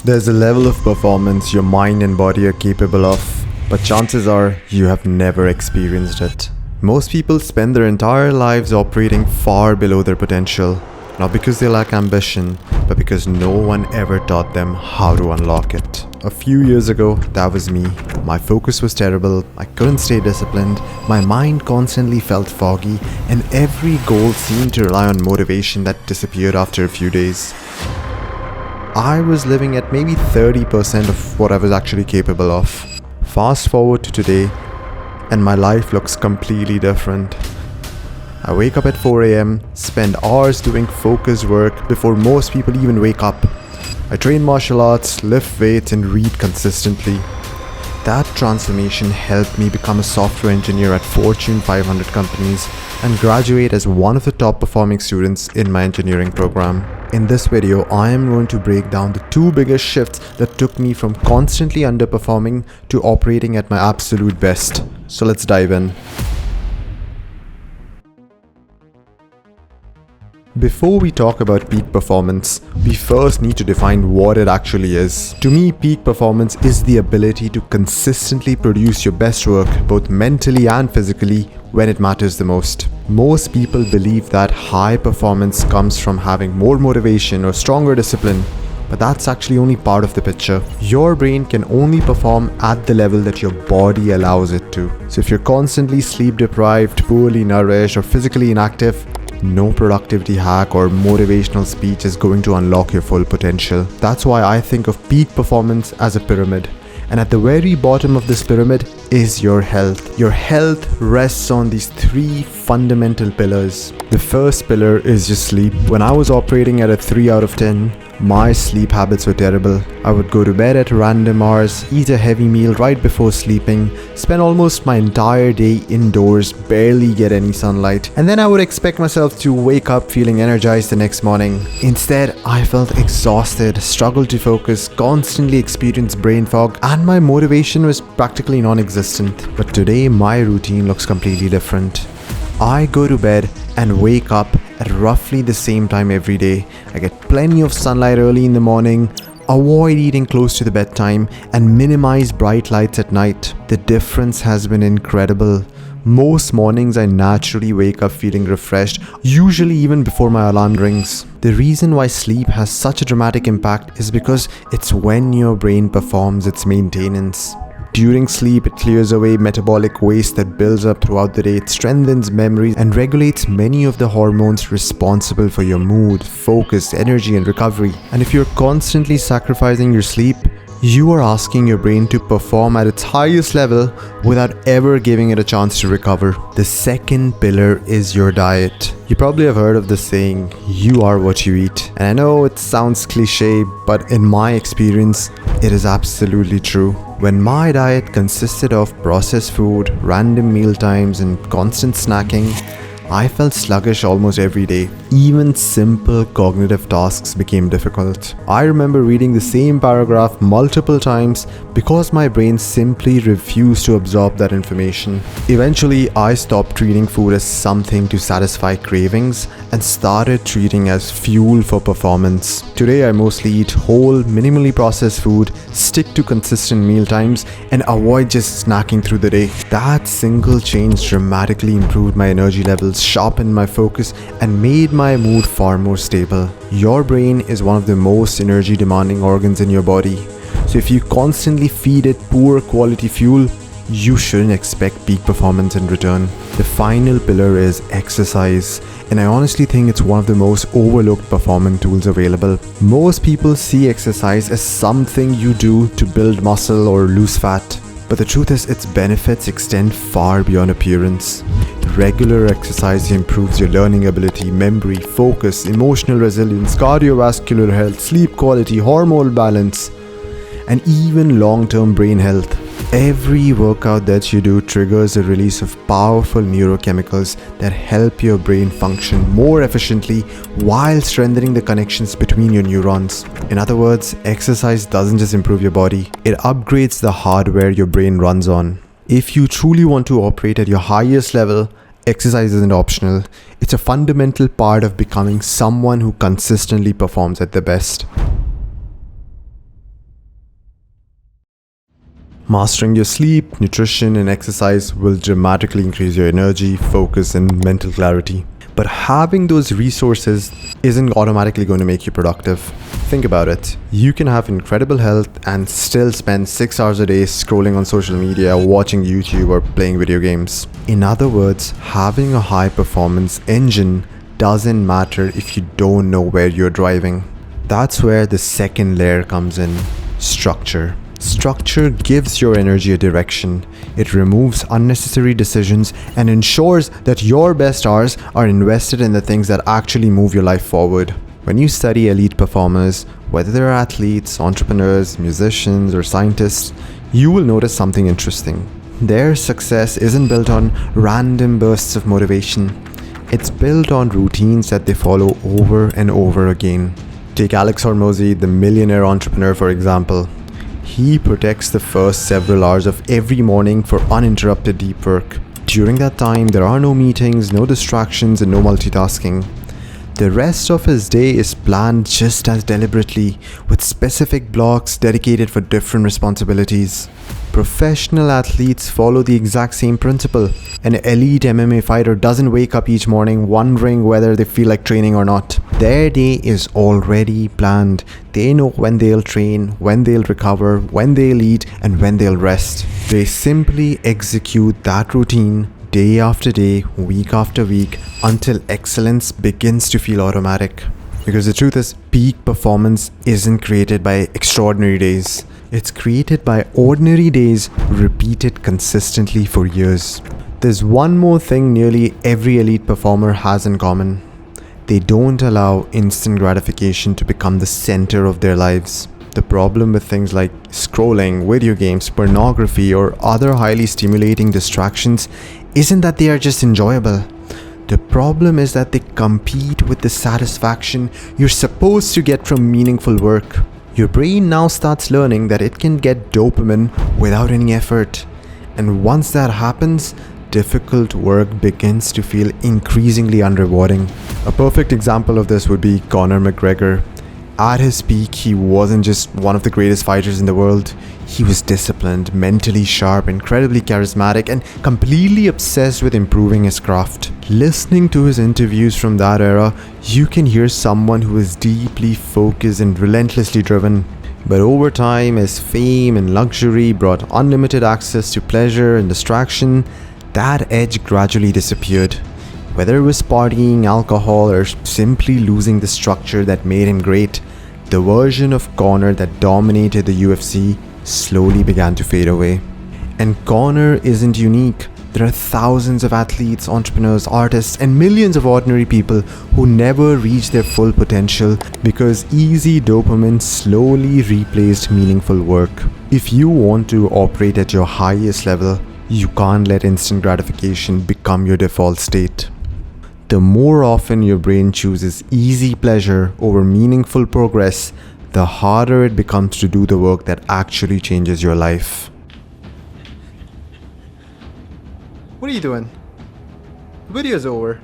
There's a level of performance your mind and body are capable of, but chances are you have never experienced it. Most people spend their entire lives operating far below their potential, not because they lack ambition, but because no one ever taught them how to unlock it. A few years ago, that was me. My focus was terrible, I couldn't stay disciplined, my mind constantly felt foggy, and every goal seemed to rely on motivation that disappeared after a few days. I was living at maybe 30% of what I was actually capable of. Fast forward to today, and my life looks completely different. I wake up at 4 a.m, spend hours doing focused work before most people even wake up. I train martial arts, lift weights, and read consistently. That transformation helped me become a software engineer at Fortune 500 companies and graduate as one of the top performing students in my engineering program. In this video, I am going to break down the two biggest shifts that took me from constantly underperforming to operating at my absolute best. So let's dive in. Before we talk about peak performance, we first need to define what it actually is. To me, peak performance is the ability to consistently produce your best work, both mentally and physically, when it matters the most. Most people believe that high performance comes from having more motivation or stronger discipline, but that's actually only part of the picture. Your brain can only perform at the level that your body allows it to. So if you're constantly sleep deprived, poorly nourished, or physically inactive, no productivity hack or motivational speech is going to unlock your full potential. That's why I think of peak performance as a pyramid. And at the very bottom of this pyramid is your health. Your health rests on these three fundamental pillars. The first pillar is your sleep. When I was operating at a 3 out of 10, my sleep habits were terrible. I would go to bed at random hours, eat a heavy meal right before sleeping, spend almost my entire day indoors, barely get any sunlight, and then I would expect myself to wake up feeling energized the next morning. Instead, I felt exhausted, struggled to focus, constantly experienced brain fog, and my motivation was practically non-existent. But today, my routine looks completely different. I go to bed and wake up at roughly the same time every day. I get plenty of sunlight early in the morning, avoid eating close to the bedtime, and minimize bright lights at night. The difference has been incredible. Most mornings I naturally wake up feeling refreshed, usually even before my alarm rings. The reason why sleep has such a dramatic impact is because it's when your brain performs its maintenance. During sleep, it clears away metabolic waste that builds up throughout the day, it strengthens memories and regulates many of the hormones responsible for your mood, focus, energy, and recovery. And if you're constantly sacrificing your sleep, you are asking your brain to perform at its highest level without ever giving it a chance to recover. The second pillar is your diet. You probably have heard of the saying, you are what you eat. And I know it sounds cliche, but in my experience, it is absolutely true. When my diet consisted of processed food, random meal times, and constant snacking, I felt sluggish almost every day. Even simple cognitive tasks became difficult. I remember reading the same paragraph multiple times because my brain simply refused to absorb that information. Eventually, I stopped treating food as something to satisfy cravings and started treating as fuel for performance. Today, I mostly eat whole, minimally processed food, stick to consistent meal times, and avoid just snacking through the day. That single change dramatically improved my energy levels, sharpened my focus, and made my mood far more stable. Your brain is one of the most energy demanding organs in your body. So if you constantly feed it poor quality fuel, you shouldn't expect peak performance in return. The final pillar is exercise, and I honestly think it's one of the most overlooked performance tools available. Most people see exercise as something you do to build muscle or lose fat. But the truth is, its benefits extend far beyond appearance. Regular exercise improves your learning ability, memory, focus, emotional resilience, cardiovascular health, sleep quality, hormonal balance, and even long-term brain health. Every workout that you do triggers a release of powerful neurochemicals that help your brain function more efficiently while strengthening the connections between your neurons. In other words, exercise doesn't just improve your body, it upgrades the hardware your brain runs on. If you truly want to operate at your highest level, exercise isn't optional. It's a fundamental part of becoming someone who consistently performs at their best. Mastering your sleep, nutrition, and exercise will dramatically increase your energy, focus, and mental clarity. But having those resources isn't automatically going to make you productive. Think about it. You can have incredible health and still spend 6 hours a day scrolling on social media, watching YouTube, or playing video games. In other words, having a high performance engine doesn't matter if you don't know where you're driving. That's where the second layer comes in: structure. Structure gives your energy a direction. It removes unnecessary decisions and ensures that your best hours are invested in the things that actually move your life forward. When you study elite performers, whether they're athletes, entrepreneurs, musicians, or scientists, you will notice something interesting. Their success isn't built on random bursts of motivation. It's built on routines that they follow over and over again. Take Alex Hormozi, the millionaire entrepreneur, for example. He protects the first several hours of every morning for uninterrupted deep work. During that time, there are no meetings, no distractions, and no multitasking. The rest of his day is planned just as deliberately, with specific blocks dedicated for different responsibilities. Professional athletes follow the exact same principle. An elite MMA fighter doesn't wake up each morning wondering whether they feel like training or not. Their day is already planned. They know when they'll train, when they'll recover, when they'll eat, and when they'll rest. They simply execute that routine day after day, week after week, until excellence begins to feel automatic. Because the truth is, peak performance isn't created by extraordinary days. It's created by ordinary days repeated consistently for years. There's one more thing nearly every elite performer has in common. They don't allow instant gratification to become the center of their lives. The problem with things like scrolling, video games, pornography, or other highly stimulating distractions isn't that they are just enjoyable. The problem is that they compete with the satisfaction you're supposed to get from meaningful work. Your brain now starts learning that it can get dopamine without any effort. And once that happens, difficult work begins to feel increasingly unrewarding. A perfect example of this would be Conor McGregor. At his peak, he wasn't just one of the greatest fighters in the world. He was disciplined, mentally sharp, incredibly charismatic, and completely obsessed with improving his craft. Listening to his interviews from that era, you can hear someone who is deeply focused and relentlessly driven. But over time, as fame and luxury brought unlimited access to pleasure and distraction, that edge gradually disappeared. Whether it was partying, alcohol, or simply losing the structure that made him great, the version of Conor that dominated the UFC slowly began to fade away. And Conor isn't unique. There are thousands of athletes, entrepreneurs, artists, and millions of ordinary people who never reach their full potential because easy dopamine slowly replaced meaningful work. If you want to operate at your highest level, you can't let instant gratification become your default state. The more often your brain chooses easy pleasure over meaningful progress, the harder it becomes to do the work that actually changes your life. What are you doing? The video's over.